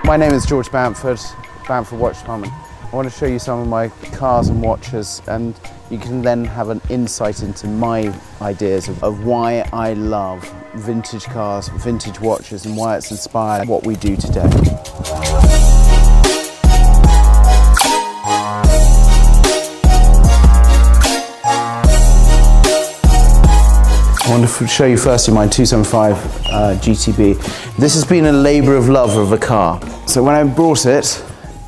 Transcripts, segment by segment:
My name is George Bamford, Bamford Watch Department. I want to show you some of my cars and watches, and you can then have an insight into my ideas of why I love vintage cars, vintage watches, and why it's inspired what we do today. I want to show you firstly my 275 GTB. This has been a labour of love of a car. So when I brought it,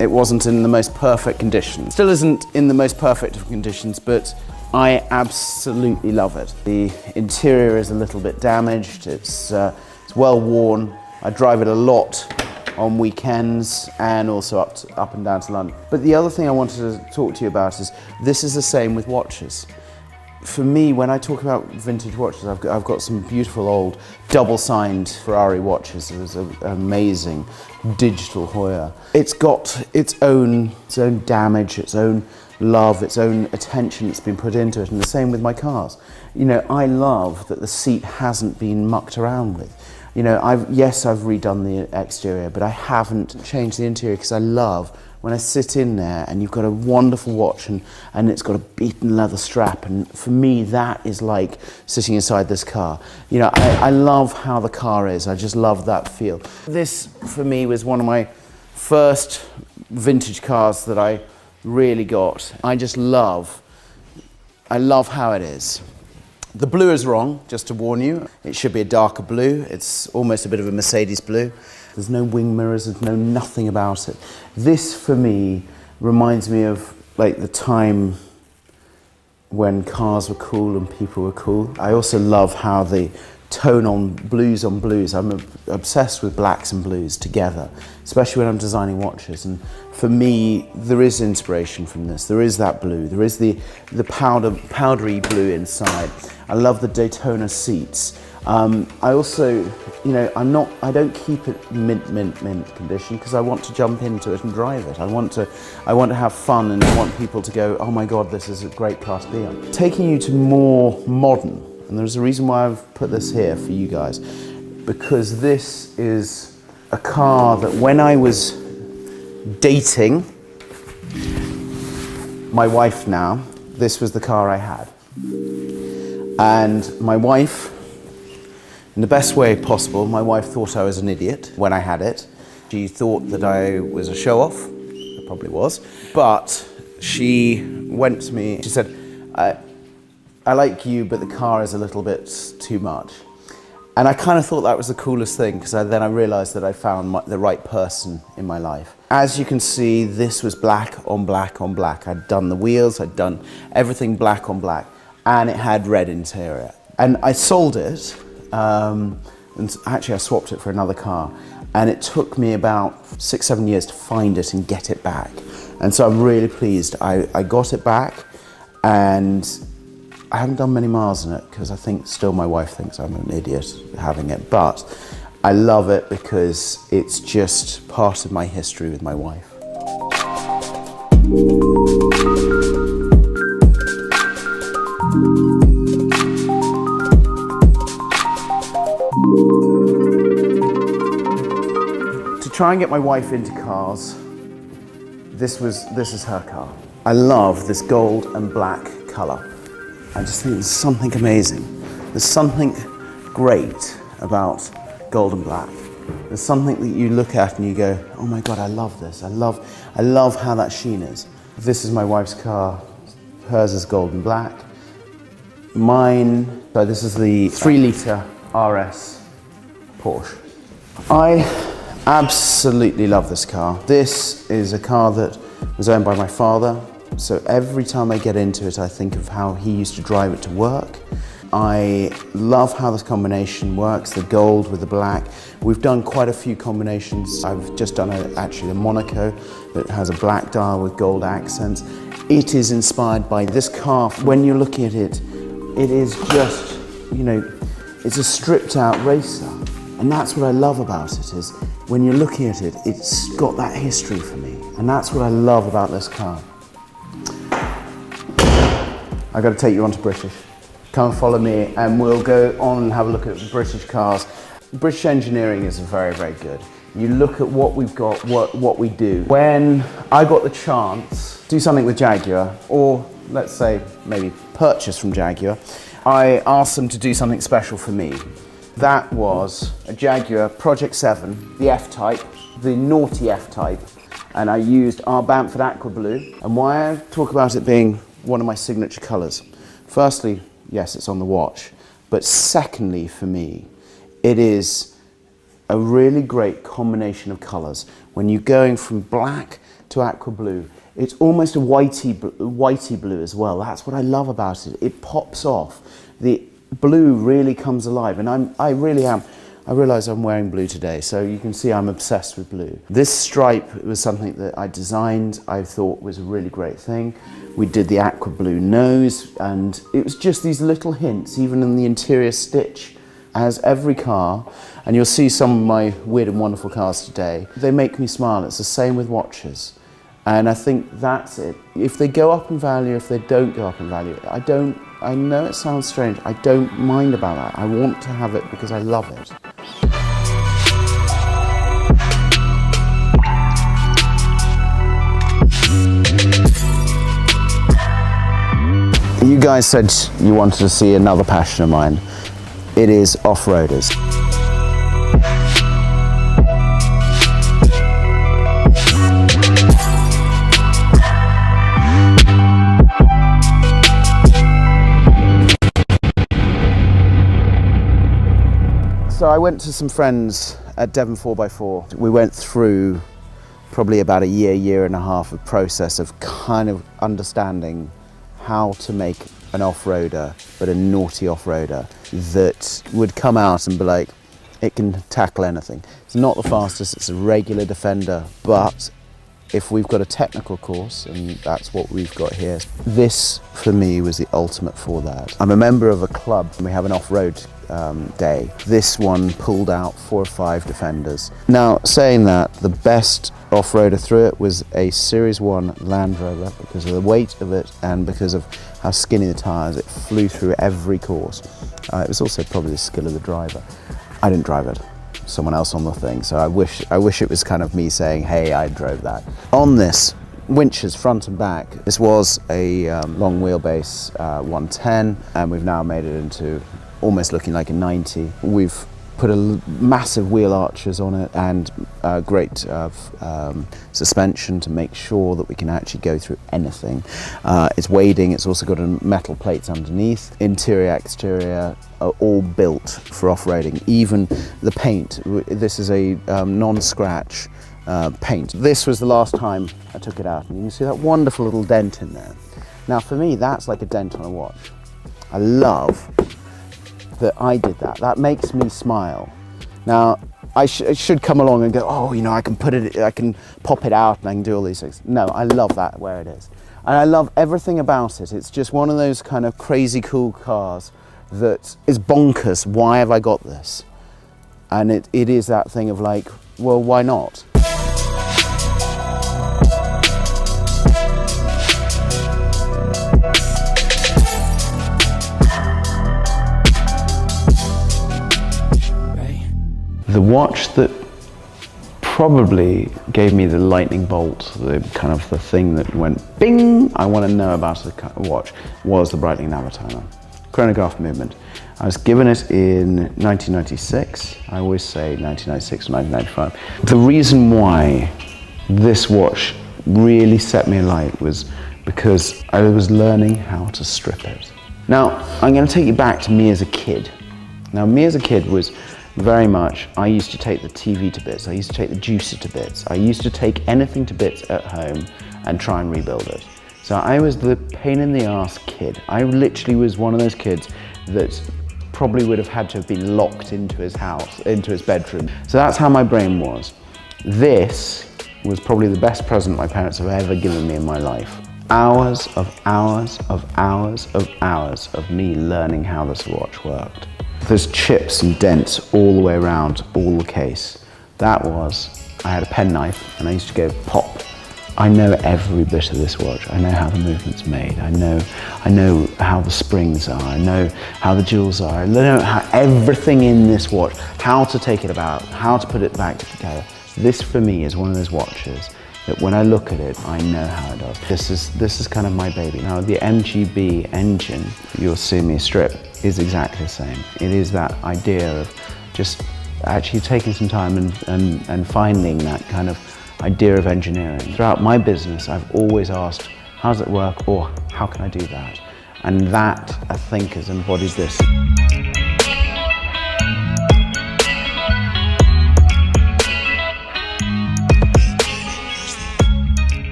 it wasn't in the most perfect condition. Still isn't in the most perfect of conditions, but I absolutely love it. The interior is a little bit damaged, it's well worn. I drive it a lot on weekends and also up and down to London. But the other thing I wanted to talk to you about is this is the same with watches. For me, when I talk about vintage watches, I've got some beautiful old double-signed Ferrari watches. It was an amazing digital Hoya. It's got its own damage, its own love, its own attention that's been put into it, and the same with my cars. You know, I love that the seat hasn't been mucked around with. You know, yes, I've redone the exterior, but I haven't changed the interior because I love when I sit in there and you've got a wonderful watch and it's got a beaten leather strap, and for me that is like sitting inside this car. You know, I love how the car is, I just love that feel. This for me was one of my first vintage cars that I really got. I love how it is. The blue is wrong, just to warn you. It should be a darker blue. It's almost a bit of a Mercedes blue. There's no wing mirrors, there's nothing about it. This, for me, reminds me of like the time when cars were cool and people were cool. I also love how the tone on blues, I'm obsessed with blacks and blues together, especially when I'm designing watches. And for me, there is inspiration from this. There is that blue, there is the powdery blue inside. I love the Daytona seats. I also, you know, I don't keep it mint condition because I want to jump into it and drive it. I want to have fun, and I want people to go, oh my God, this is a great car to be on. Taking you to more modern, and there's a reason why I've put this here for you guys, because this is a car that when I was dating my wife now, this was the car I had. And my wife, in the best way possible, my wife thought I was an idiot when I had it. She thought that I was a show-off. I probably was. But she went to me, she said, I like you, but the car is a little bit too much. And I kind of thought that was the coolest thing, because then I realized that I found the right person in my life. As you can see, this was black on black on black. I'd done the wheels, I'd done everything black on black, and it had red interior. And I sold it, and actually I swapped it for another car, and it took me about 6-7 years to find it and get it back. And so I'm really pleased. I got it back, and I haven't done many miles in it because I think still my wife thinks I'm an idiot having it, but I love it because it's just part of my history with my wife. To try and get my wife into cars, this is her car. I love this gold and black colour. I just think there's something amazing. There's something great about gold and black. There's something that you look at and you go, oh my God, I love this. I love how that sheen is. This is my wife's car. Hers is gold and black. Mine, so this is the 3-litre RS Porsche. I absolutely love this car. This is a car that was owned by my father. So every time I get into it, I think of how he used to drive it to work. I love how this combination works, the gold with the black. We've done quite a few combinations. I've just done actually a Monaco that has a black dial with gold accents. It is inspired by this car. When you're looking at it, it is just, you know, it's a stripped out racer. And that's what I love about it, is when you're looking at it, it's got that history for me. And that's what I love about this car. I've got to take you on to British. Come and follow me and we'll go on and have a look at British cars. British engineering is very, very good. You look at what we've got, what we do. When I got the chance to do something with Jaguar, or let's say maybe purchase from Jaguar, I asked them to do something special for me. That was a Jaguar Project 7, the F-Type, the naughty F-Type, and I used our Bamford Aqua Blue. And why I talk about it being one of my signature colours. Firstly, yes, it's on the watch, but secondly, for me, it is a really great combination of colours. When you're going from black to aqua blue, it's almost a whitey blue as well. That's what I love about it. It pops off. The blue really comes alive, and I really am. I realise I'm wearing blue today, so you can see I'm obsessed with blue. This stripe was something that I designed, I thought was a really great thing. We did the aqua blue nose, and it was just these little hints, even in the interior stitch, as every car, and you'll see some of my weird and wonderful cars today, they make me smile. It's the same with watches. And I think that's it. If they go up in value, if they don't go up in value, I know it sounds strange, I don't mind about that. I want to have it because I love it. You guys said you wanted to see another passion of mine. It is off-roaders. So I went to some friends at Devon 4x4. We went through probably about a year and a half of process of kind of understanding how to make an off-roader, but a naughty off-roader that would come out and be like, it can tackle anything. It's not the fastest, it's a regular Defender, but if we've got a technical course, and that's what we've got here, this for me was the ultimate for that. I'm a member of a club and we have an off-road day. This one pulled out 4 or 5 Defenders. Now, saying that, the best off-roader through it was a Series 1 Land Rover because of the weight of it and because of how skinny the tyres. It flew through every course. It was also probably the skill of the driver. I didn't drive it. Someone else on the thing, so I wish it was kind of me saying, hey, I drove that. On this, winches front and back, this was a long wheelbase 110, and we've now made it into almost looking like a 90. We've put a massive wheel arches on it and great suspension to make sure that we can actually go through anything. It's wading, it's also got metal plates underneath. Interior, exterior are all built for off-roading. Even the paint, this is a non-scratch paint. This was the last time I took it out, and you can see that wonderful little dent in there. Now for me, that's like a dent on a watch. I love that I did that. That makes me smile. Now, I should come along and go, oh, you know, I can pop it out and I can do all these things. No, I love that where it is. And I love everything about it. It's just one of those kind of crazy cool cars that is bonkers. Why have I got this? And it is that thing of like, well, why not? The watch that probably gave me the lightning bolt, the kind of the thing that went bing, I want to know about a watch, was the Breitling Navitimer. Chronograph movement. I was given it in 1996. I always say 1996 or 1995. The reason why this watch really set me alight was because I was learning how to strip it. Now, I'm going to take you back to me as a kid. Now, me as a kid was very much, I used to take the TV to bits, I used to take the juicer to bits, I used to take anything to bits at home and try and rebuild it. So I was the pain in the ass kid. I literally was one of those kids that probably would have had to have been locked into his house, into his bedroom. So that's how my brain was. This was probably the best present my parents have ever given me in my life. Hours of hours of hours of hours of me learning how this watch worked. There's chips and dents all the way around, all the case. That was, I had a penknife and I used to go pop. I know every bit of this watch. I know how the movement's made. I know how the springs are. I know how the jewels are. I know how everything in this watch, how to take it about, how to put it back together. This for me is one of those watches that when I look at it, I know how it does. This is kind of my baby. Now the MGB engine, you'll see me strip, is exactly the same. It is that idea of just actually taking some time and finding that kind of idea of engineering. Throughout my business, I've always asked, how does it work, or how can I do that? And that, I think, has embodied this.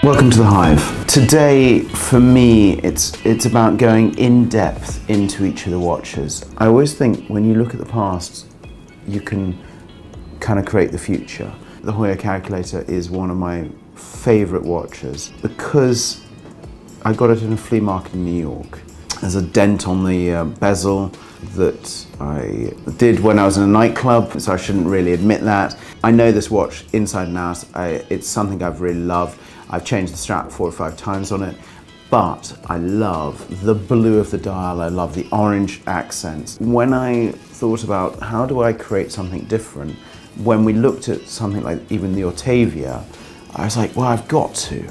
Welcome to the Hive. Today, for me, it's about going in depth into each of the watches. I always think when you look at the past, you can kind of create the future. The Hoya calculator is one of my favorite watches because I got it in a flea market in New York. There's a dent on the bezel that I did when I was in a nightclub, so I shouldn't really admit that. I know this watch inside and out. It's something I've really loved. I've changed the strap 4 or 5 times on it, but I love the blue of the dial. I love the orange accents. When I thought about how do I create something different, when we looked at something like even the Autavia, I was like, well, I've got to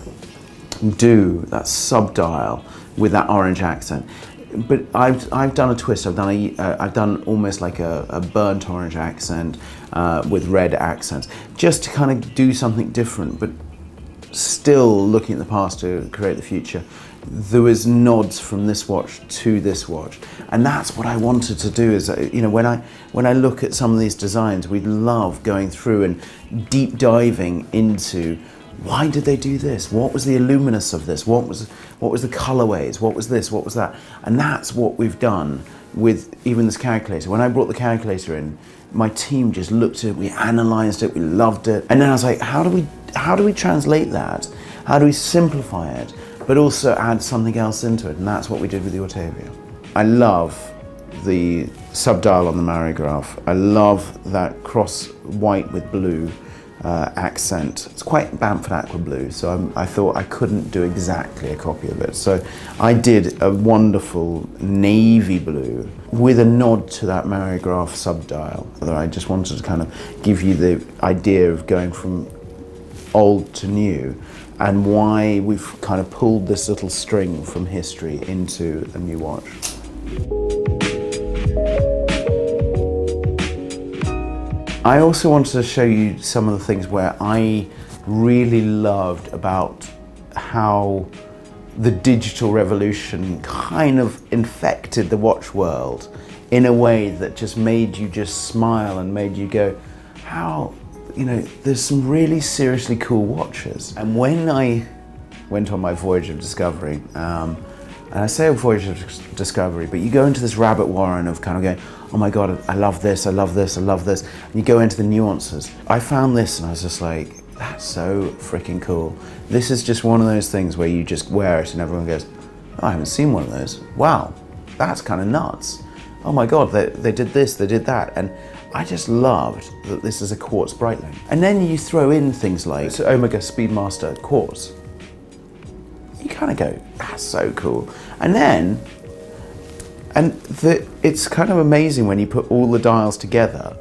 do that sub-dial with that orange accent. But I've done a twist. I've done almost like a burnt orange accent with red accents, just to kind of do something different, but still looking at the past to create the future. There was nods from this watch to this watch, and that's what I wanted to do. Is, you know, when I look at some of these designs, we love going through and deep diving into why did they do this? What was the illuminance of this? What was the colorways? What was this? What was that? And that's what we've done with even this calculator. When I brought the calculator in, my team just looked at it, we analyzed it, we loved it, and then I was like, how do we translate that? How do we simplify it, but also add something else into it? And that's what we did with the Autavia. I love the sub-dial on the Marigramf. I love that cross white with blue accent. It's quite Bamford aqua blue, so I thought I couldn't do exactly a copy of it. So I did a wonderful navy blue with a nod to that Marigramf sub-dial. I just wanted to kind of give you the idea of going from old to new, and why we've kind of pulled this little string from history into a new watch. I also wanted to show you some of the things where I really loved about how the digital revolution kind of infected the watch world in a way that just made you just smile and made you go, how, you know, there's some really seriously cool watches. And when I went on my voyage of discovery, and I say a voyage of discovery, but you go into this rabbit warren of kind of going, oh my God, I love this, I love this, I love this. And you go into the nuances. I found this and I was just like, that's so freaking cool. This is just one of those things where you just wear it and everyone goes, oh, I haven't seen one of those. Wow, that's kind of nuts. Oh my God, they did this, they did that. And I just loved that this is a quartz Breitling. And then you throw in things like Omega Speedmaster quartz. You kind of go, that's so cool. And then, it's kind of amazing when you put all the dials together,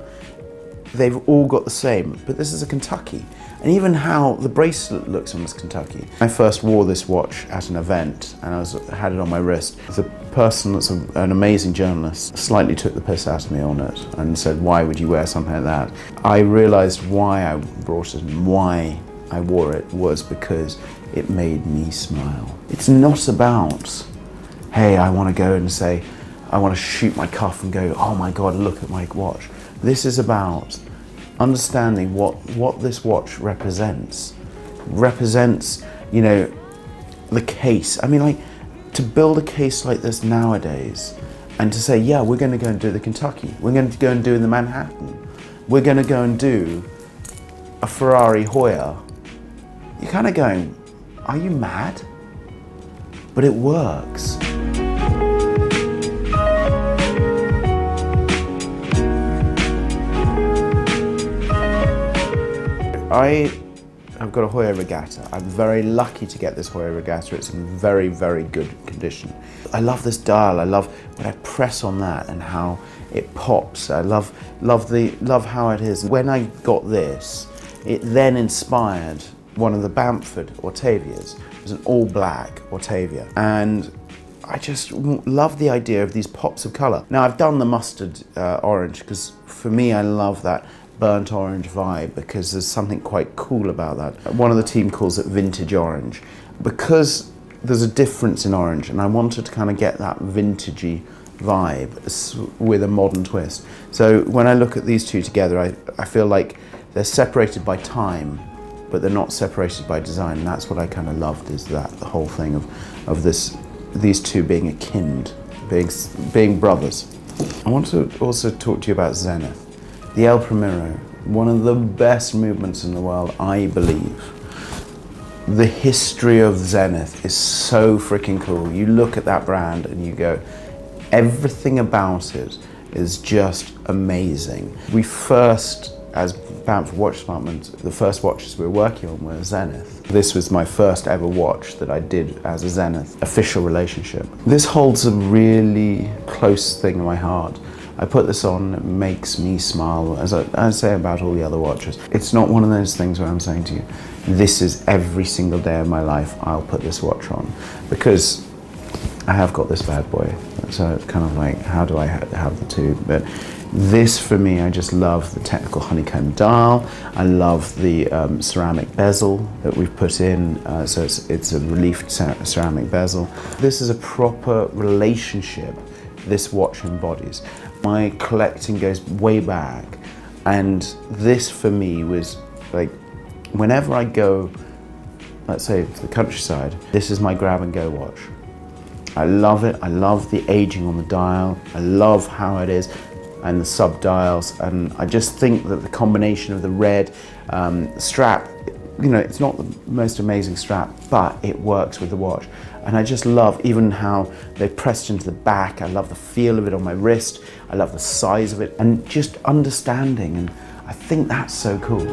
they've all got the same, but this is a Kentucky. And even how the bracelet looks on this Kentucky. I first wore this watch at an event and I had it on my wrist. The person that's an amazing journalist slightly took the piss out of me on it and said, why would you wear something like that? I realized why I brought it and why I wore it was because it made me smile. It's not about, hey, I want to go and say, I want to shoot my cuff and go, oh my God, look at my watch. This is about understanding what this watch represents. Represents, you know, the case. I mean, like, to build a case like this nowadays and to say, yeah, we're going to go and do the Kentucky. We're going to go and do the Manhattan. We're going to go and do a Ferrari Hoya. You're kind of going, are you mad? But it works. I I've got a Hoya Regatta. I'm very lucky to get this Hoya Regatta. It's in very, very good condition. I love this dial. I love when I press on that and how it pops. I love how it is. When I got this, it then inspired one of the Bamford Ortavias. It was an all black Ortavia. And I just love the idea of these pops of colour. Now I've done the mustard orange because for me I love that burnt orange vibe because there's something quite cool about that. One of the team calls it vintage orange because there's a difference in orange and I wanted to kind of get that vintagey vibe with a modern twist. So when I look at these two together, I feel like they're separated by time, but they're not separated by design. And that's what I kind of loved, is that the whole thing of these two being akin, being brothers. I want to also talk to you about Zenith. The El Primero, one of the best movements in the world, I believe. The history of Zenith is so freaking cool. You look at that brand and you go, everything about it is just amazing. We first, as Bamford Watch Department, the first watches we were working on were Zenith. This was my first ever watch that I did as a Zenith official relationship. This holds a really close thing in my heart. I put this on, it makes me smile, as I say about all the other watches. It's not one of those things where I'm saying to you, this is every single day of my life, I'll put this watch on. Because I have got this bad boy. So it's kind of like, how do I have the two? But this, for me, I just love the technical honeycomb dial. I love the ceramic bezel that we've put in. So it's a reliefed ceramic bezel. This is a proper relationship this watch embodies. My collecting goes way back, and this for me was like, whenever I go, let's say to the countryside, this is my grab and go watch. I love it. I love the aging on the dial. I love how it is, and the sub dials, and I just think that the combination of the red strap, you know, it's not the most amazing strap, but it works with the watch. And I just love even how they pressed into the back. I love the feel of it on my wrist. I love the size of it and just understanding, and I think that's so cool.